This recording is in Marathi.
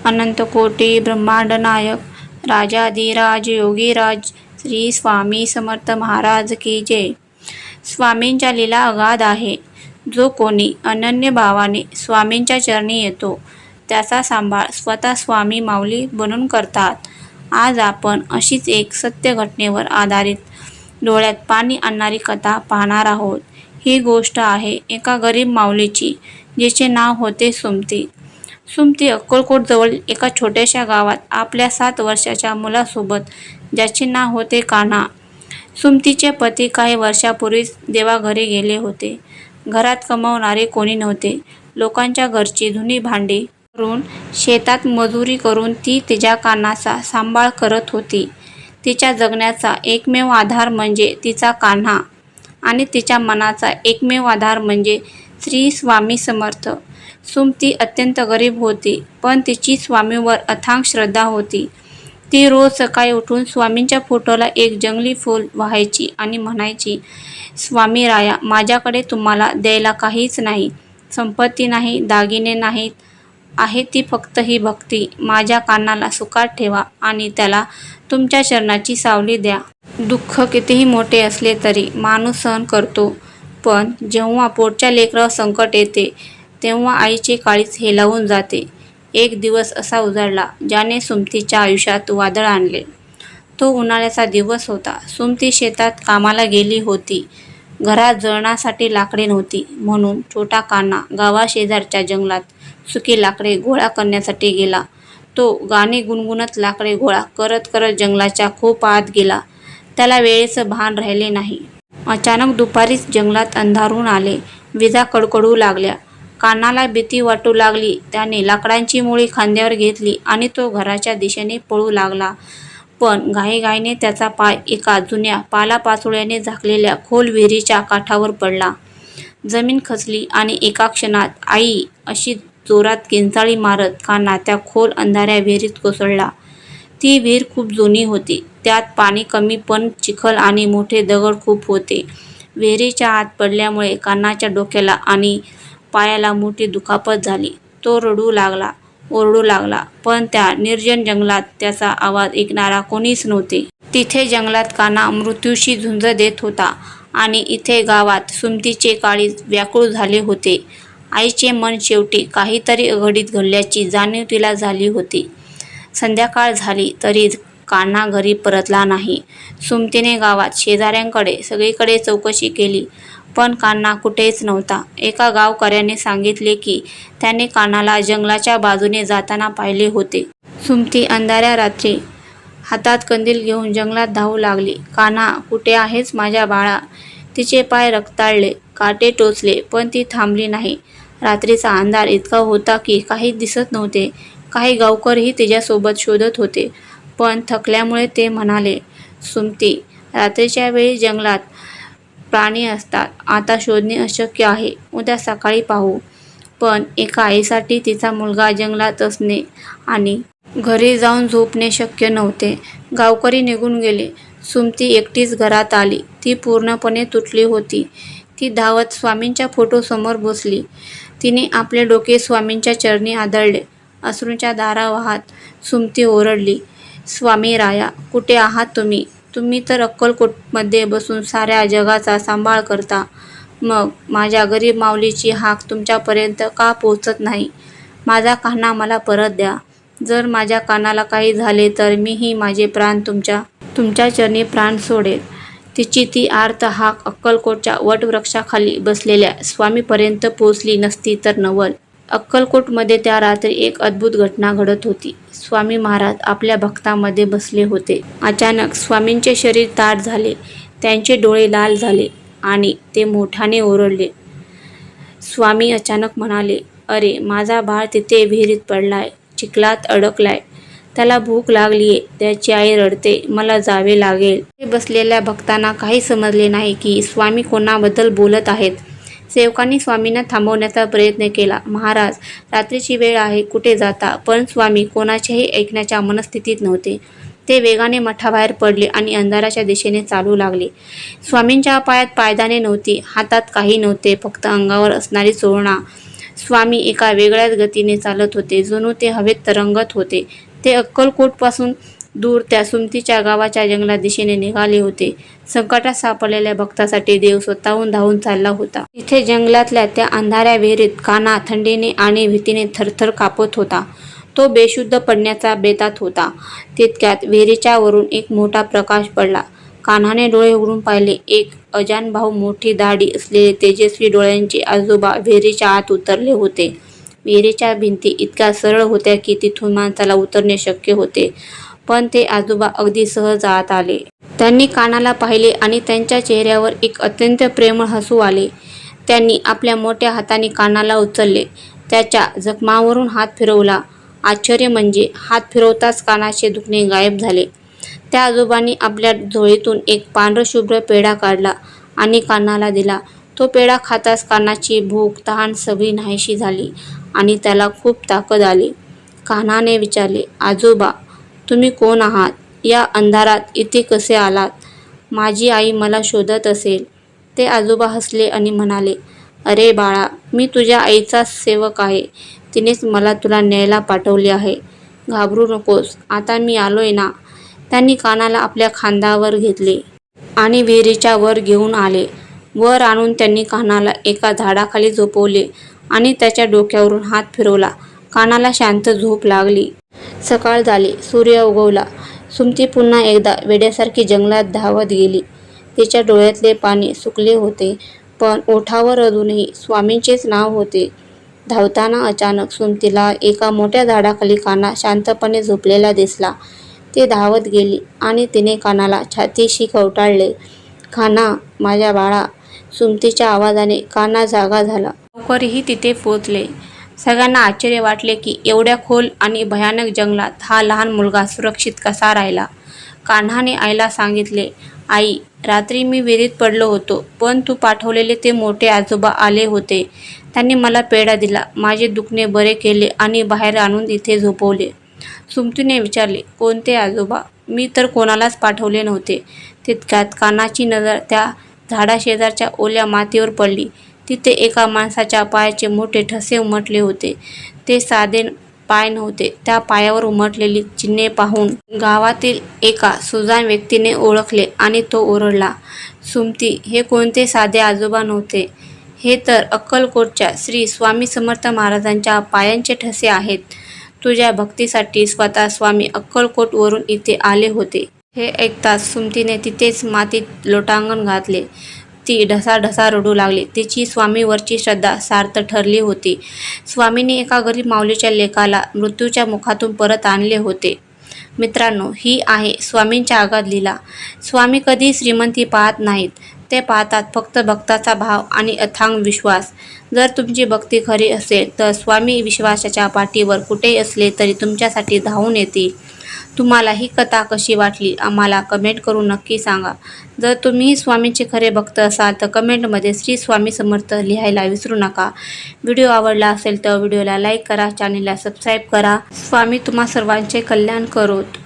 अनंतकोटी ब्रह्मांड नायक राजाधिराज योगीराज श्री स्वामी समर्थ महाराज की जय। स्वामींच्या लीला अगाध आहे. जो कोणी अनन्य भावाने स्वामींच्या चरणी येतो त्याचा सांभाळ स्वतः स्वामी माऊली बनून करतात. आज आपण अशीच एक सत्य घटनेवर आधारित डोळ्यात पाणी आणणारी कथा पाहणार आहोत. ही गोष्ट आहे एका गरीब माऊलीची, जिचे नाव होते सुमती. सुमती अक्कलकोट जवळ एका छोट्याशा गावात आपल्या 7 वर्षाच्या मुलासोबत, ज्याचे नाव होते कान्हा. सुमतीचे पती काही वर्षापूर्वीच देवाघरी गेले होते. घरात कमावणारे कोणी नव्हते. लोकांच्या घरची धुणी भांडी करून, शेतात मजुरी करून ती तिच्या कान्हाचा सांभाळ करत होती. तिच्या जगण्याचा एकमेव आधार म्हणजे तिचा कान्हा आणि तिच्या मनाचा एकमेव आधार म्हणजे श्री स्वामी समर्थ. सुमती अत्यंत गरीब होती, पण तिची स्वामीवर अथांग श्रद्धा होती. ती रोज सकाळी उठून स्वामींच्या फोटोला एक जंगली फूल वाहायची आणि म्हणायची, स्वामी राया, माझ्याकडे तुम्हाला द्यायला काहीच नाही, संपत्ती नाही, दागिने नाहीत, आहे ती फक्त ही भक्ती. माझ्या कान्हाला सुखात ठेवा आणि त्याला तुमच्या चरणाची सावली द्या. दुःख कितीही मोठे असले तरी माणूस सहन करतो, पण जेव्हा पोटच्या लेकरावर संकट येते तेव्हा आईचे काळीज हेलावून जाते. एक दिवस असा उजाडला ज्याने सुमतीच्या आयुष्यात वादळ आणले. तो उन्हाळ्याचा दिवस होता. सुमती शेतात कामाला गेली होती. घरात जळणासाठी लाकडे नव्हती, म्हणून छोटा कान्हा गावाशेजारच्या जंगलात सुकी लाकडे गोळा करण्यासाठी गेला. तो गाणे गुणगुणत लाकडे गोळा करत करत जंगलाच्या खूप आत गेला. त्याला वेळेचं भान राहिले नाही. अचानक दुपारीच जंगलात अंधारून आले. विजा कडकडू लागल्या. कान्हाला भीती वाटू लागली. त्याने लाकडांची मुळी खांद्यावर घेतली आणि तो घराच्या दिशेने पळू लागला. पण घाईघाईने त्याचा पाय एका जुन्या पालापाचोळ्याने झाकलेल्या खोल विहिरीच्या काठावर पडला. जमीन खचली आणि एका क्षणात आई अशी जोरात किंचाळी मारत कान्हा त्या खोल अंधाऱ्या विहिरीत कोसळला. ती विहीर खूप जुनी होती. त्यात पाणी कमी, पण चिखल आणि मोठे दगड खूप होते. विहिरीच्या आत पडल्यामुळे कान्हाच्या डोक्याला आणि पायाला मोठी दुखापत झाली. तो रडू लागला, ओरडू लागला, पण त्या निर्जन जंगलात त्याचा आवाज ऐकणारा कोणीच नव्हते. तिथे जंगलात कान्हा मृत्यूशी झुंज देत होता आणि इथे गावात सुमतीचे काळीज व्याकुळ झाले होते. आईचे मन शेवटी काहीतरी अघटित घडल्याची जाणीव तिला झाली होती. संध्याकाळ झाली तरी कान्हा घरी परतला नाही. सुमतीने गावात शेजाऱ्यांकडे सगळीकडे चौकशी केली, पण कान्हा कुठेच नव्हता. एका गावकऱ्याने सांगितले की त्याने कान्हाला जंगलाच्या बाजूने जाताना पाहिले होते. सुमती अंधाऱ्या रात्री हातात कंदील घेऊन जंगलात धावू लागली. कान्हा, कुठे आहेस माझ्या बाळा? तिचे पाय रक्ताळले, काटे टोचले, पण ती थांबली नाही. रात्रीचा अंधार इतका होता की काहीच दिसत नव्हते. काही गावकरीही तिच्यासोबत शोधत होते, पण थकल्यामुळे ते म्हणाले, सुमती, रात्रीच्या वेळी जंगलात प्राणी असतात, आता शोधणे अशक्य आहे, उद्या सकाळी पाहू. पण एका आईसाठी तिचा मुलगा जंगलात असणे आणि घरी जाऊन झोपणे शक्य नव्हते. गावकरी निघून गेले. सुमती एकटीच घरात आली. ती पूर्णपणे तुटली होती. ती धावत स्वामींच्या फोटोसमोर बसली. तिने आपले डोके स्वामींच्या चरणी आदळले. अश्रूंच्या धारा वाहत सुमती ओरडली, स्वामी राया, कुठे आहात तुम्ही? तुम्ही तर अक्कलकोटमध्ये बसून साऱ्या जगाचा सांभाळ करता, मग माझ्या गरीब माऊलीची हाक तुमच्यापर्यंत का पोहोचत नाही? माझा कान्हा मला परत द्या. जर माझ्या कान्हाला काही झाले तर मीही माझे प्राण तुमच्या चरणी प्राण सोडेल. तिची ती आर्त हाक अक्कलकोटच्या वटवृक्षाखाली बसलेल्या स्वामीपर्यंत पोहोचली नसती तर नवल. अक्कलकोटमध्ये त्या रात्री एक अद्भुत घटना घडत होती. स्वामी महाराज आपल्या भक्तांमध्ये बसले होते. अचानक स्वामींचे शरीर ताठ झाले. त्यांचे डोळे लाल झाले आणि ते मोठ्याने ओरडले. स्वामी अचानक म्हणाले, अरे, माझा बाळ तिथे विहिरीत पडलाय, चिखलात अडकलाय, त्याला भूक लागलीये, त्याची आई रडते, मला जावे लागेल. बसलेल्या भक्तांना काही समजले नाही की स्वामी कोणाबद्दल बोलत आहेत. सेवकांनी स्वामींना थांबवण्याचा प्रयत्न केला. महाराज, रात्रीची वेळ आहे, कुठे जाता? पण स्वामी कोणाचेही ऐकण्याच्या मनस्थितीत नव्हते. ते वेगाने मठाबाहेर पडले आणि अंधाराच्या दिशेने चालू लागले. स्वामींच्या पायात पायदाने नव्हती, हातात काही नव्हते, फक्त अंगावर असणारी चोळणा. स्वामी एका वेगळ्याच गतीने चालत होते, जणू ते हवेत तरंगत होते. ते अक्कलकोटपासून दूर त्या सुमतीच्या गावाच्या जंगलात दिशेने निघाले होते. संकटात सापडलेल्या भक्तासाठी देव स्वतःहून धावून चालला होता. तिथे जंगलातल्या त्या अंधाऱ्या विहिरीत कान्हा थंडीने आणि भीतीने थरथर कापत होता. तो बेशुद्ध पडण्याचा बेतात होता. तितक्यात विहिरीच्या वरून एक मोठा प्रकाश पडला. कान्हाने डोळे उघडून पाहिले. एक अजानभाऊ मोठी दाढी असलेले तेजस्वी डोळ्यांचे आजोबा विहिरीच्या आत उतरले होते. विहिरीच्या भिंती इतक्या सरळ होत्या की तिथून माणसाला उतरणे शक्य होते, पण ते आजोबा अगदी सहज आत आले. त्यांनी कान्हाला पाहिले आणि त्यांच्या चेहऱ्यावर एक अत्यंत प्रेमळ हसू आले. त्यांनी आपल्या मोठ्या हाताने कान्हाला उचलले. त्याच्या जखमावरून हात फिरवला. आश्चर्य म्हणजे हात फिरवताच कान्हाचे दुखणे गायब झाले. त्या आजोबांनी आपल्या झोळीतून एक पांढरशुभ्र पेढा काढला आणि कान्हाला दिला. तो पेढा खाताच कान्हाची भूक तहान सगळी नाहीशी झाली आणि त्याला खूप ताकद आली. कान्हाने विचारले, आजोबा, तुम्ही कोण आहात? या अंधारात इथे कसे आलात? माझी आई मला शोधत असेल. ते आजोबा हसले आणि म्हणाले, अरे बाळा, मी तुझ्या आईचा सेवक आहे. तिनेच मला तुला न्यायला पाठवले आहे. घाबरू नकोस, आता मी आलोय ना. त्यांनी कान्हाला आपल्या खांद्यावर घेतले आणि विहिरीच्या वर घेऊन आले. वर आणून त्यांनी कान्हाला एका झाडाखाली झोपवले आणि त्याच्या डोक्यावरून हात फिरवला. कान्हाला शांत झोप लागली. सकाळ झाली. सूर्य उगवला. सुमती पुन्हा एकदा वेड्यासारखी जंगलात धावत गेली. तिच्या डोळ्यातले पाणी सुकले होते, पण ओठावर अजूनही स्वामींचेच नाव होते. धावताना अचानक सुमतीला एका मोठ्या झाडाखाली कान्हा शांतपणे झोपलेला दिसला. ती धावत गेली आणि तिने कान्हाला छातीशी कवटाळले. कान्हा, माझ्या बाळा. सुमतीच्या आवाजाने कान्हा जागा झाला. लवकरही तिथे पोचले. सगळ्यांना आश्चर्य वाटले की एवढ्या खोल आणि भयानक जंगलात हा लहान मुलगा सुरक्षित कसा राहिला. कान्हाने आईला सांगितले, आई, रात्री मी विहिरीत पडलो होतो, पण तू पाठवलेले ते मोठे आजोबा आले होते. त्यांनी मला पेढा दिला, माझे दुखणे बरे केले आणि बाहेर आणून इथे झोपवले. सुमतीने विचारले, कोणते आजोबा? मी तर कोणालाच पाठवले नव्हते. तितक्यात कान्हाची नजर त्या झाडाशेजारच्या ओल्या मातीवर पडली. तिथे एका माणसाच्या पायाचे मोठे ठसे उमटले होते. ते साधे पाय नव्हते. त्या पायावर उमटलेली चिन्हे पाहून गावातील एका सुजाण व्यक्तीने ओळखले आणि तो ओरडला, सुमती, हे कोणते साधे आजोबा नव्हते. हे तर अक्कलकोटच्या श्री स्वामी समर्थ महाराजांच्या पायांचे ठसे आहेत. तुझ्या भक्तीसाठी स्वतः स्वामी अक्कलकोटवरून इथे आले होते. हे ऐकताच सुमतीने तिथेच मातीत लोटांगण घातले. ती ढसाढसा रडू लागली. तिची स्वामीवरची श्रद्धा सार्थ ठरली होती. स्वामींनी एका गरीब माऊलीच्या लेकाला मृत्यूच्या मुखातून परत आणले होते. मित्रांनो, ही आहे स्वामींच्या आगाध लीला. स्वामी कधी श्रीमंती पाहत नाहीत. ते पाहतात फक्त भक्ताचा भाव आणि अथांग विश्वास. जर तुमची भक्ती खरी असेल तर स्वामी विश्वासाच्या पाठीवर कुठेही असले तरी तुमच्यासाठी धावून येतील. तुम्हाला ही कथा कशी वाटली आम्हाला कमेंट करून नक्की सांगा. जर तुम्हीही स्वामींचे खरे भक्त असाल तर कमेंटमध्ये श्री स्वामी समर्थ लिहायला विसरू नका. व्हिडिओ आवडला असेल तर व्हिडिओला लाईक करा, चॅनेलला सबस्क्राईब करा. स्वामी तुम्हा सर्वांचे कल्याण करोत.